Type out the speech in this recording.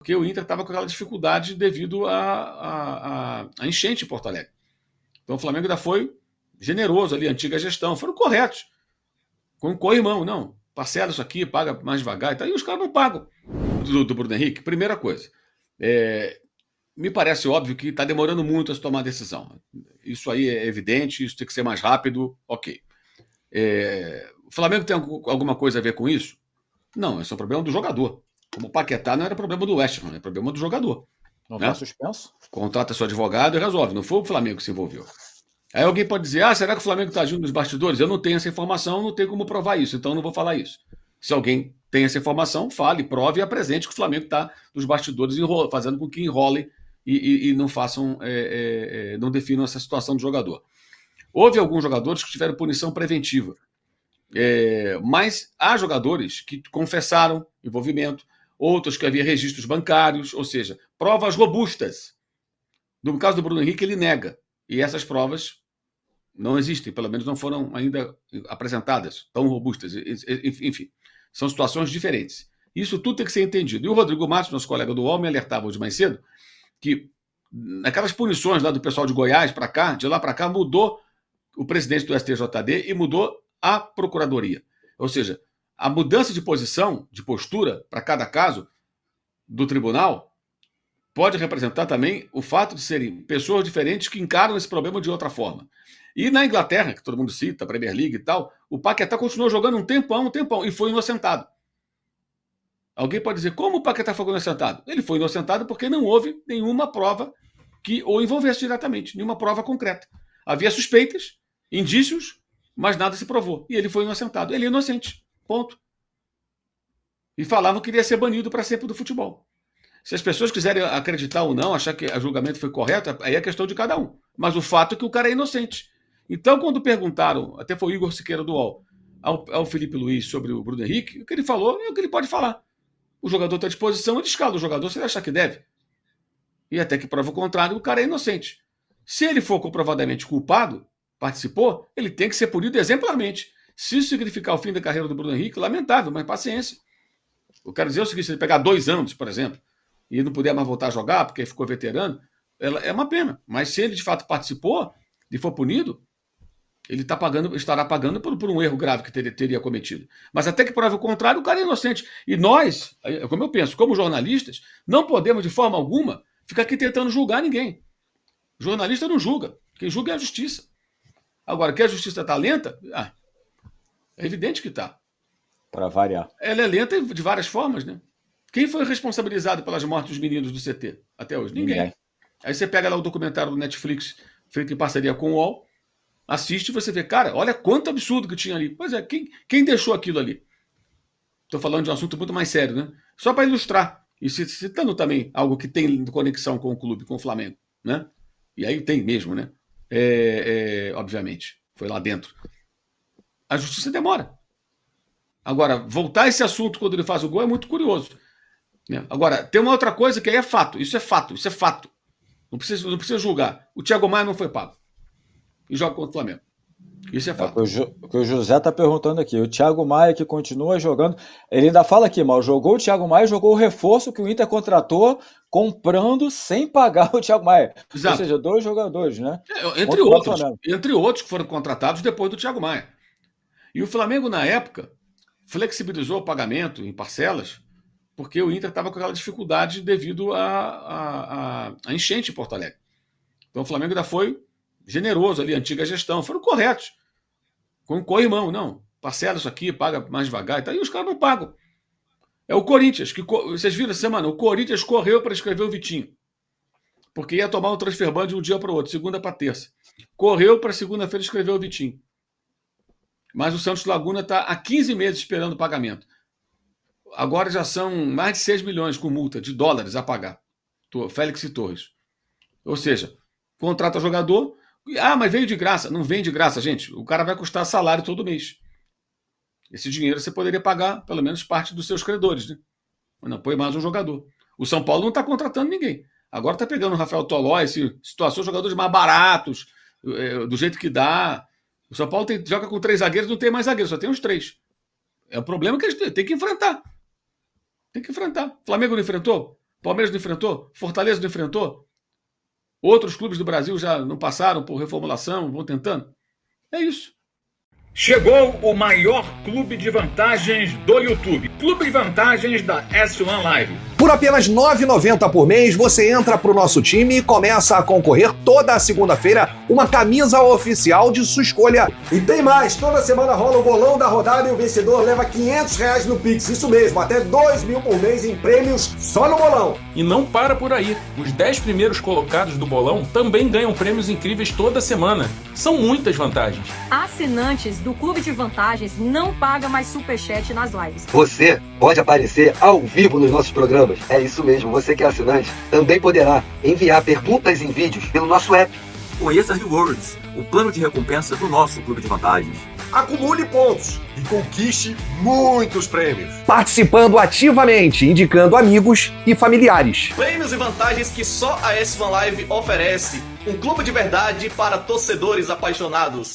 porque o Inter estava com aquela dificuldade devido à enchente em Porto Alegre. Então o Flamengo ainda foi generoso ali, antiga gestão, foram corretos. Com o co-irmão, não, parcela isso aqui, paga mais devagar e tal, e os caras não pagam do Bruno Henrique. Primeira coisa, me parece óbvio que está demorando muito a se tomar a decisão. Isso aí é evidente, isso tem que ser mais rápido, ok. O Flamengo tem alguma coisa a ver com isso? Não, esse é um problema do jogador. Como o Paquetá não era problema do West Ham, é problema do jogador. Não né? está suspenso? Contrata seu advogado e resolve. Não foi o Flamengo que se envolveu. Aí alguém pode dizer, será que o Flamengo está agindo nos bastidores? Eu não tenho essa informação, não tenho como provar isso, então não vou falar isso. Se alguém tem essa informação, fale, prove e apresente que o Flamengo está nos bastidores fazendo com que enrolem e não façam, não definam essa situação do jogador. Houve alguns jogadores que tiveram punição preventiva, mas há jogadores que confessaram envolvimento, outros que havia registros bancários, ou seja, provas robustas. No caso do Bruno Henrique, ele nega. E essas provas não existem, pelo menos não foram ainda apresentadas, tão robustas. Enfim, são situações diferentes. Isso tudo tem que ser entendido. E o Rodrigo Matos, nosso colega do UOL, me alertava hoje mais cedo que naquelas punições lá do pessoal de Goiás para cá, de lá para cá, mudou o presidente do STJD e mudou a procuradoria. Ou seja, a mudança de posição, de postura para cada caso do tribunal pode representar também o fato de serem pessoas diferentes que encaram esse problema de outra forma. E na Inglaterra, que todo mundo cita, a Premier League e tal, o Paquetá continuou jogando um tempão, e foi inocentado. Alguém pode dizer, como o Paquetá foi inocentado? Ele foi inocentado porque não houve nenhuma prova que o envolvesse diretamente, nenhuma prova concreta. Havia suspeitas, indícios, mas nada se provou. E ele foi inocentado. Ele é inocente. Ponto. E falavam que iria ser banido para sempre do futebol. Se as pessoas quiserem acreditar ou não, achar que o julgamento foi correto, aí é questão de cada um. Mas o fato é que o cara é inocente. Então, quando perguntaram, até foi o Igor Siqueira do UOL, ao Felipe Luiz sobre o Bruno Henrique, o que ele falou é o que ele pode falar. O jogador está à disposição, ele escala o jogador se ele achar que deve. E até que prova o contrário, o cara é inocente. Se ele for comprovadamente culpado, participou, ele tem que ser punido exemplarmente. Se isso significar o fim da carreira do Bruno Henrique, lamentável, mas paciência. Eu quero dizer o seguinte, se ele pegar 2 anos, por exemplo, e não puder mais voltar a jogar porque ficou veterano, é uma pena. Mas se ele de fato participou e for punido, ele estará pagando por um erro grave que teria cometido. Mas até que prove o contrário, o cara é inocente. E nós, como eu penso, como jornalistas, não podemos de forma alguma ficar aqui tentando julgar ninguém. O jornalista não julga. Quem julga é a justiça. Agora, que a justiça está lenta? É evidente que está. Para variar. Ela é lenta de várias formas, né? Quem foi responsabilizado pelas mortes dos meninos do CT até hoje? Ninguém. Aí você pega lá o documentário do Netflix, feito em parceria com o UOL, assiste e você vê, cara, olha quanto absurdo que tinha ali. Pois é, quem deixou aquilo ali? Estou falando de um assunto muito mais sério, né? Só para ilustrar. E citando também algo que tem conexão com o clube, com o Flamengo, né? E aí tem mesmo, né? Obviamente, foi lá dentro. A justiça demora. Agora, voltar a esse assunto quando ele faz o gol é muito curioso. Né? Agora, tem uma outra coisa que aí é fato. Isso é fato. Não precisa julgar. O Thiago Maia não foi pago. E joga contra o Flamengo. Isso é fato. O que o José está perguntando aqui. O Thiago Maia que continua jogando. Ele ainda fala aqui, mal jogou o Thiago Maia, jogou o reforço que o Inter contratou, comprando sem pagar o Thiago Maia. Exato. Ou seja, 2 jogadores, né? Entre outros que foram contratados depois do Thiago Maia. E o Flamengo, na época, flexibilizou o pagamento em parcelas, porque o Inter estava com aquela dificuldade devido à enchente em Porto Alegre. Então o Flamengo ainda foi generoso ali, antiga gestão, foram corretos. Com o co-irmão, não, parcela isso aqui, paga mais devagar e tal, e os caras não pagam. É o Corinthians, que vocês viram essa semana, o Corinthians correu para escrever o Vitinho, porque ia tomar um transfer ban de um dia para o outro, segunda para terça. Correu para segunda-feira escrever o Vitinho. Mas o Santos Laguna está há 15 meses esperando o pagamento. Agora já são mais de 6 milhões com multa de dólares a pagar. Félix e Torres. Ou seja, contrata jogador. Mas veio de graça. Não vem de graça, gente. O cara vai custar salário todo mês. Esse dinheiro você poderia pagar pelo menos parte dos seus credores, né? Mas não põe mais um jogador. O São Paulo não está contratando ninguém. Agora está pegando o Rafael Tolói, situação de jogadores mais baratos, do jeito que dá. O São Paulo joga com 3 zagueiros, não tem mais zagueiros, só tem uns 3. É o problema que eles têm que enfrentar. O Flamengo não enfrentou? Palmeiras não enfrentou? Fortaleza não enfrentou? Outros clubes do Brasil já não passaram por reformulação, vão tentando? É isso. Chegou o maior clube de vantagens do YouTube. Clube de vantagens da S1 Live. Por apenas R$ 9,90 por mês, você entra pro nosso time e começa a concorrer toda segunda-feira uma camisa oficial de sua escolha. E tem mais, toda semana rola o bolão da rodada e o vencedor leva R$500 no Pix. Isso mesmo, até 2 mil por mês em prêmios só no bolão. E não para por aí. Os 10 primeiros colocados do bolão também ganham prêmios incríveis toda semana. São muitas vantagens. Assinantes do Clube de Vantagens não pagam mais superchat nas lives. Você pode aparecer ao vivo nos nossos programas. É isso mesmo, você que é assinante também poderá enviar perguntas em vídeos pelo nosso app. Conheça Rewards, o plano de recompensa do nosso Clube de Vantagens. Acumule pontos e conquiste muitos prêmios. Participando ativamente, indicando amigos e familiares. Prêmios e vantagens que só a S1 Live oferece. Um clube de verdade para torcedores apaixonados.